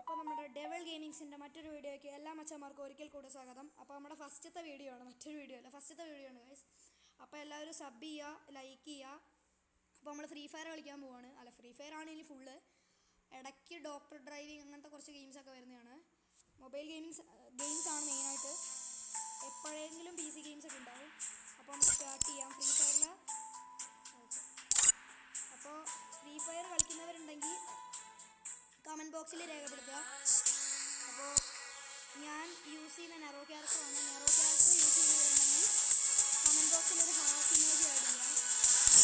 അപ്പോൾ നമ്മുടെ ഡെവൽ ഗെയിമിങ്സിൻ്റെ മറ്റൊരു വീഡിയോയ്ക്ക് എല്ലാ മച്ചന്മാർക്കും ഒരിക്കൽ കൂടെ സ്വാഗതം. അപ്പോൾ നമ്മുടെ ഫസ്റ്റത്തെ വീഡിയോ ആണ്, മറ്റൊരു വീഡിയോ അല്ല, ഫസ്റ്റത്തെ വീഡിയോ ആണ് ഗൈസ്. അപ്പോൾ എല്ലാവരും സബ് ചെയ്യുക, ലൈക്ക് ചെയ്യുക. അപ്പോൾ നമ്മൾ ഫ്രീ ഫയർ കളിക്കാൻ പോവാണ്. അല്ല, ഫ്രീ ഫയർ ആണ് ഇനി ഫുള്ള്. ഇടയ്ക്ക് ഡോക്ടർ ഡ്രൈവിങ് അങ്ങനത്തെ കുറച്ച് ഗെയിംസൊക്കെ വരുന്നതാണ്. മൊബൈൽ ഗെയിംസാണ് മെയിനായിട്ട്. എപ്പോഴെങ്കിലും PC ഗെയിംസൊക്കെ ഉണ്ടാവും. അപ്പോൾ നമുക്ക് സ്റ്റാർട്ട് ചെയ്യാം ഫ്രീ ഫയറിൽ. ഓക്കെ, അപ്പോൾ ഫ്രീ ഫയർ കളിക്കുന്നവരുണ്ടെങ്കിൽ കമൻറ്റ് ബോക്സിൽ രേഖപ്പെടുത്തുക. അപ്പോൾ ഞാൻ യൂസ് ചെയ്യുന്ന നെറോ ക്യാരക്ടറാണ്. നെറോ ക്യാരക്ടർ യൂസ് ചെയ്യുന്നവരുണ്ടെങ്കിൽ കമൻറ്റ് ബോക്സിൽ ഒരു ഹാർട്ട് ഇമോജി ആഡ് ചെയ്യുക.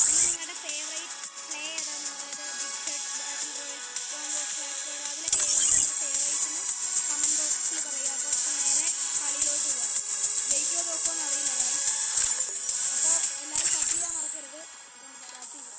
പിന്നെ നിങ്ങളുടെ ഫേവറേറ്റ് പ്ലേ ഏതാണെന്ന്, അതായത് ബിഗ് ഹെഡ്, ബാറ്റിൽ റോയൽ, ഫ്ലാഷ് ബോർഡ്, അതിലൊക്കെ ഏതാണ് നിങ്ങളുടെ ഫേവറേറ്റിന് കമൻറ്റ് ബോക്സിൽ പറയുക. അപ്പോൾ നേരെ കളിയിലോട്ട് പോവുക. ജയിക്കുമോ തോക്കുമോ എന്ന് അറിയില്ല. അപ്പോൾ എല്ലാവരും സബ് ചെയ്യാൻ മറക്കരുത്. അപ്പോൾ സ്റ്റാർട്ട് ചെയ്തു.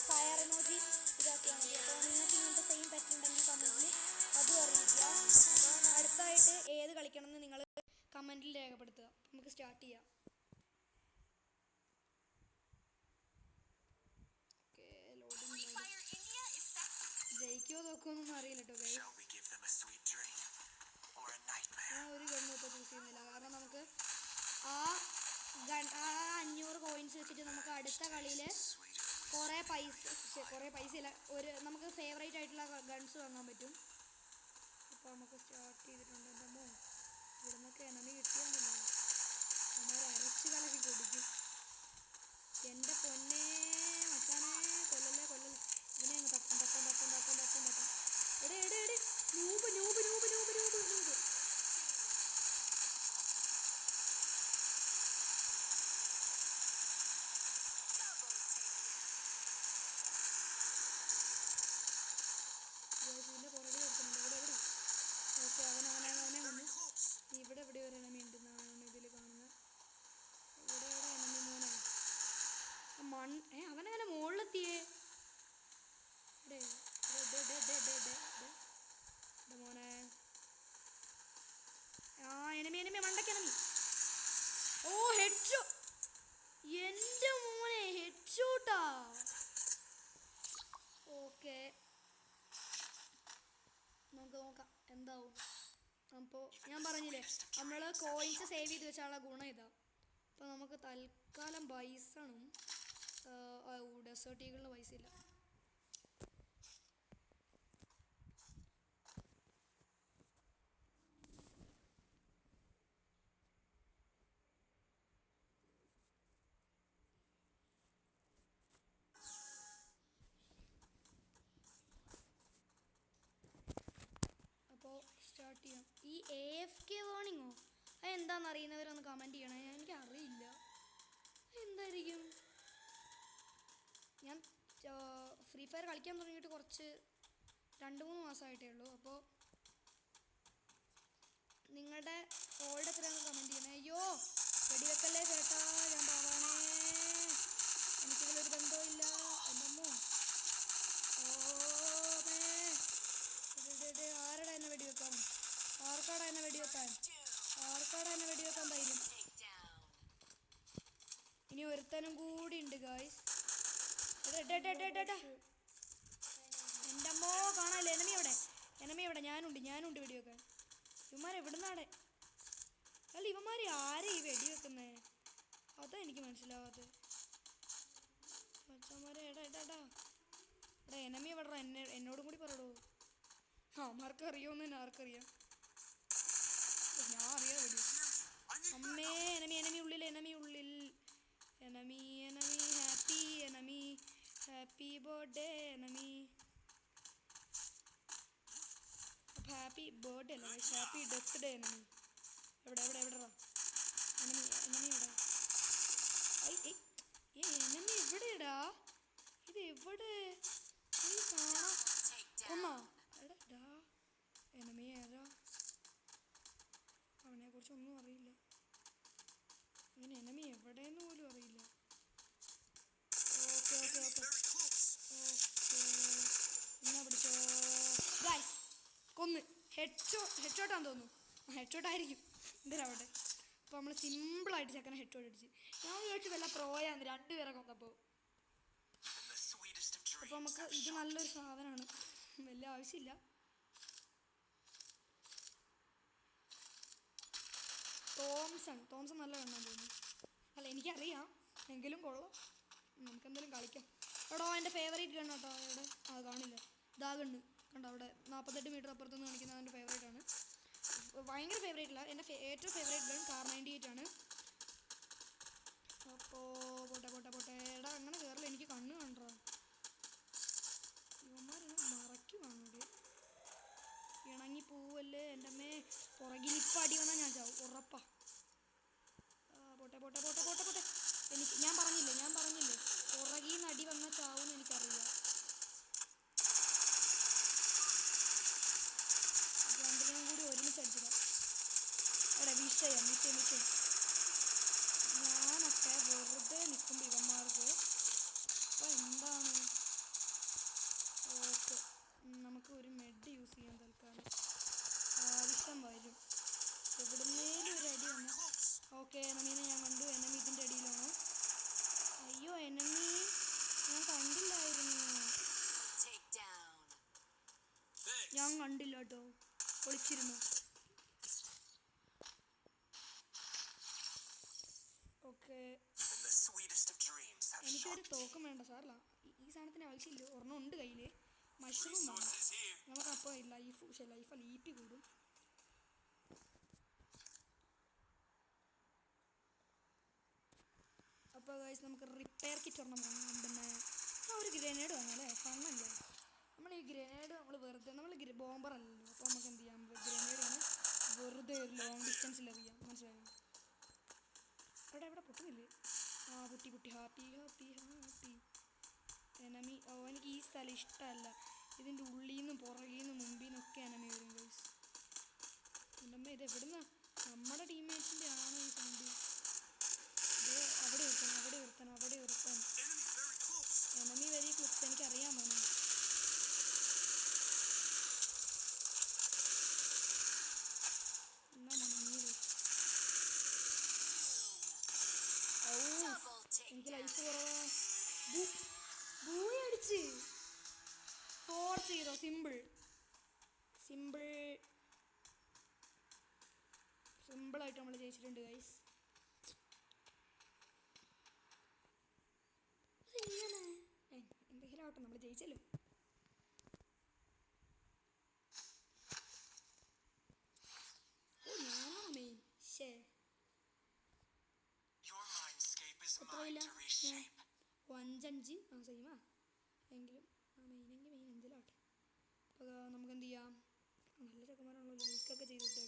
ഫയർ എമോജി ഇതാക്കിയാൽ മതി. അപ്പോൾ നിങ്ങൾക്ക് ഇങ്ങനത്തെ സെയിം പെറ്റുണ്ടെങ്കിൽ കമൻറ്റിൽ അതും അറിയിക്കുക. അപ്പോൾ അടുത്തായിട്ട് ഏത് കളിക്കണം എന്ന് നിങ്ങൾ കമൻറ്റിൽ രേഖപ്പെടുത്തുക. നമുക്ക് സ്റ്റാർട്ട് ചെയ്യാം. Okay, loading. ജയിക്കുമോ തോക്കുമോന്നൊന്നും അറിയില്ല കേട്ടോ ഗൈസ്. ഞാൻ ഒരു ഗണ്ണ് ഇപ്പോൾ ചൂസ് ചെയ്യുന്നില്ല, കാരണം നമുക്ക് ആ 500 കോയിൻസ് വെച്ചിട്ട് നമുക്ക് അടുത്ത കളിയിൽ കുറേ പൈസ ഇല്ല, നമുക്ക് ഫേവറേറ്റ് ആയിട്ടുള്ള ഗൺസ് വാങ്ങാൻ പറ്റും. അപ്പോൾ നമുക്ക് സ്റ്റാർട്ട് ചെയ്തിട്ടുണ്ട്. എൻ്റെ അമ്മോ, ഇവിടെ നിന്നൊക്കെ എനമി കിട്ടിയാണ്ടല്ലോ, നമ്മൾ അരച്ച് കലക്കി കൊടുക്കും. എൻ്റെ പൊന്നെ മച്ചാനെ, കൊല്ലല്ലേ. ഇതിനെ അങ്ങ് തട്ടാം. എടേ നൂബ്. ഇതിൻ്റെ പുറകെ കൊടുക്കുന്നുണ്ട്. ഇവിടെ ഓക്കെ, അവനെ വന്നു. ഇവിടെ ഒരു എനമി ഉണ്ടെന്നാണ് ഇതിൽ കാണുന്നത്. ഇവിടെ എനമി മോനെ അവനങ്ങനെ മുകളിലെത്തിയേ. മോനെ എനമി മണ്ടയ്ക്ക്. ഓ, ഹെഡ് ഷോട്ട്. എൻ്റെ മോനെ, ഹെഡ് ഷോട്ടാ. ഓക്കെ, നമുക്ക് നോക്കാം എന്താവും. അപ്പോൾ ഞാൻ പറഞ്ഞില്ലേ, നമ്മൾ കോയിൻസ് സേവ് ചെയ്ത് വെച്ചാലുള്ള ഗുണം ഇതാ. അപ്പോൾ നമുക്ക് തൽക്കാലം ബൈസണും ഡെസേർട്ട് ഈഗിളിന് പൈസ ഇല്ല. അപ്പോൾ സ്റ്റാർട്ട് ചെയ്യാം. ഈ AFK വാർണിങ്ങോ അതെന്താണെന്ന് അറിയുന്നവരൊന്ന് കമൻറ്റ് ചെയ്യണേ. എനിക്കറിയില്ല എന്തായിരിക്കും. ഞാൻ ഫ്രീ ഫയർ കളിക്കാൻ തുടങ്ങിയിട്ട് കുറച്ച് 2-3 മാസമായിട്ടേ ഉള്ളൂ. അപ്പോൾ നിങ്ങളുടെ ഓൾഡ് എത്രയാണെന്ന് കമൻറ്റ് ചെയ്യണേ. അയ്യോ, വെടിവെക്കല്ലേ ചേട്ടാ, ഞാൻ പാവാണേ, എനിക്കിതിലൊരു ബന്ധമില്ല. എൻ്റെ അമ്മോ, ആരടാ എന്നെ വെടിവെക്കാൻ? ആർക്കാടാ എന്നെ വെടിവെക്കാൻ ധൈര്യം? ഇനി ഒരുത്തനും കൂടി ഉണ്ട് ഗായ്സ്. എൻ്റെ അമ്മോ, കാണാല്ലേ എനമി എവിടെ? ഞാനുണ്ട് വെടിവെക്കാൻ. ഇവന്മാരെവിടുന്നാടെ? അല്ല, ഇവന്മാർ ആരെ ഈ വെടിവെക്കുന്നേ? അതാ എനിക്ക് മനസ്സിലാവാത്തത്. മച്ചന്മാരെ, എടാ എനമി എവിടെടാ? എന്നോടും കൂടി പറയടോ. അവന്മാർക്ക് അറിയുമെന്ന് തന്നെ ആർക്കറിയാം? ഞാൻ അറിയാം വെടി. അമ്മേ, എനമി ഉള്ളിൽ. Happy birthday enemy. Happy birthday അല്ല, ഹാപ്പി ഡെത്ത് ഡേ എനമി. എവിടെടാ എനമി എവിടെ? എനമി എവിടെടാ? ഇത് എവിടെ കാണാം? കൊന്നോ? എടാ, എനമി ഏതാ? അവനെക്കുറിച്ചൊന്നും അറിയില്ല. ഇങ്ങനെ എനമി എവിടെയെന്ന് പോലും അറിയില്ല. ഹെഡ്ഷോട്ടാന്ന് തോന്നുന്നു. ഹെഡ്ഷോട്ടായിരിക്കും, എന്തിനാവട്ടെ. അപ്പോൾ നമ്മൾ സിമ്പിളായിട്ട് ചെക്കനെ ഹെഡ്ഷോട്ട് അടിച്ച്. ഞാൻ വിചാരിച്ചു വല്ല പ്രോയാന്ന് 2 പേരെ കൊന്നപ്പോൾ. അപ്പോൾ നമുക്ക് ഇത് നല്ലൊരു സാധനമാണ്, വലിയ ആവശ്യമില്ല. തോംസൺ നല്ല കണ്ണാൻ തോന്നുന്നു. അല്ല എനിക്കറിയാം, എങ്കിലും കൊള്ളാം, നമുക്കെന്തെങ്കിലും കളിക്കാം. എടോ എൻ്റെ ഫേവറേറ്റ് ഗണ്ണ് കേട്ടോ. അവിടെ കാണില്ല, ഇതാ ഗണ്ണ് കണ്ടോ അവിടെ 48 മീറ്റർ അപ്പുറത്തുനിന്ന് കാണിക്കുന്നത് എൻ്റെ ഫേവറേറ്റ് ആണ്. ഭയങ്കര ഫേവറേറ്റ് അല്ല, എൻ്റെ ഏറ്റവും ഫേവറേറ്റ് ഗൺ കാർ 98 ആണ്. അപ്പോൾ പോട്ടെ എടാ അങ്ങനെ കയറില്ല, എനിക്ക് കണ്ണ് കണ്ടോ. ഇവന്മാരെന്നെ മറയ്ക്കുവാണോ, ഇണങ്ങി പോവല്ലേ എൻ്റെ അമ്മേ. പുറകിലിപ്പം അടി വന്നാൽ ഞാൻ ചാവും, ഉറപ്പാ. പോട്ടെ ഞാൻ പറഞ്ഞില്ലേ പുറകിൽ നിന്ന് അടി വന്നാൽ ചാവുമെന്ന് എനിക്കറിയാം. രണ്ടിനെയും കൂടി ഒരുമിച്ച് അടിച്ചതാ. എടാ വിഷയം ഞാനൊക്കെ വെറുതെ നിൽക്കുമ്പോൾ ഇവന്മാർക്ക് അപ്പം എന്താണ്. ഓക്കെ, നമുക്ക് ഒരു മെഡ് യൂസ് ചെയ്യാൻ തൽക്കാലം ആവശ്യം വരും. എവിടുന്നേലും ഒരു അടി വന്നു. ഓക്കെ, എനമീനെ ഞാൻ കണ്ടു. എനമി ഇതിൻ്റെ അടിയിലാണോ? അയ്യോ എനമി ഞാൻ കണ്ടില്ലായിരുന്നു. ഞാൻ കണ്ടില്ല കേട്ടോ, ഒളിച്ചിരുന്നു. ഓക്കെ, എനിക്കൊരു തോക്കും വേണ്ട സാറല്ല, ഈ സാധനത്തിന് ആവശ്യമില്ല. ഒരെണ്ണം ഉണ്ട് കയ്യിൽ, മഷ്റൂം വേണം നമുക്ക്. അപ്പോൾ ലൈഫ് ലീപ്പി കൂടും. അപ്പോൾ ഗൈസ് നമുക്ക് റിപ്പയർ കിറ്റ് ഒരെണ്ണം വാങ്ങാം. പിന്നെ ഒരു ഗ്രനേഡ് വാങ്ങാം അല്ലേ, ഫണ്ണല്ലേ. നമ്മൾ ഈ ഗ്രനേഡ് നമ്മൾ ബോംബർ അല്ലല്ലോ, അപ്പോൾ നമുക്ക് എന്ത് ചെയ്യാം, ഗ്രനേഡിന് വെറുതെ ഒരു ലോങ് ഡിസ്റ്റൻസിൽ എറിയാം. മനസ്സിലായോ? എവിടെ പൊട്ടുന്നില്ലേ? പൊട്ടി ഹാപ്പി. എനമി എനിക്ക് ഈ സ്ഥലം ഇഷ്ടമല്ല. ഇതിൻ്റെ ഉള്ളിൽ നിന്നും പുറകിൽ നിന്നും മുമ്പിൽ നിന്നൊക്കെ എനമി വരും ഗൈസ്. എൻ്റെ അമ്മ ഇത് എവിടുന്ന, നമ്മുടെ ടീംമേറ്റ്സിൻ്റെ ആണോ ഈ സൗണ്ട്? അവിടെ ഒരുത്തൻ. എനമി വെരി ക്ലിപ്സ്, എനിക്കറിയാൻ മോനെ. എന്നാ മോനെ നീ എനിക്ക് ലൈഫ് കുറവാ. അടിച്ച് 4-0. സിമ്പിളായിട്ട് നമ്മൾ ജയിച്ചിട്ടുണ്ട് ഗൈസ്. എന്തെങ്കിലും ആവട്ടെ, നമ്മൾ ജയിച്ചല്ലോ. ഞാനാണോ മെയിൻ? എത്രയില്ല 5-5 സെയിമാ. എങ്കിലും മെയിൻ എന്തെങ്കിലും ആവട്ടെ. അപ്പോൾ നമുക്ക് എന്ത് ചെയ്യാം, നല്ല ചെക്കന്മാരാണല്ലോ, ലൈക്കൊക്കെ ചെയ്തിട്ട്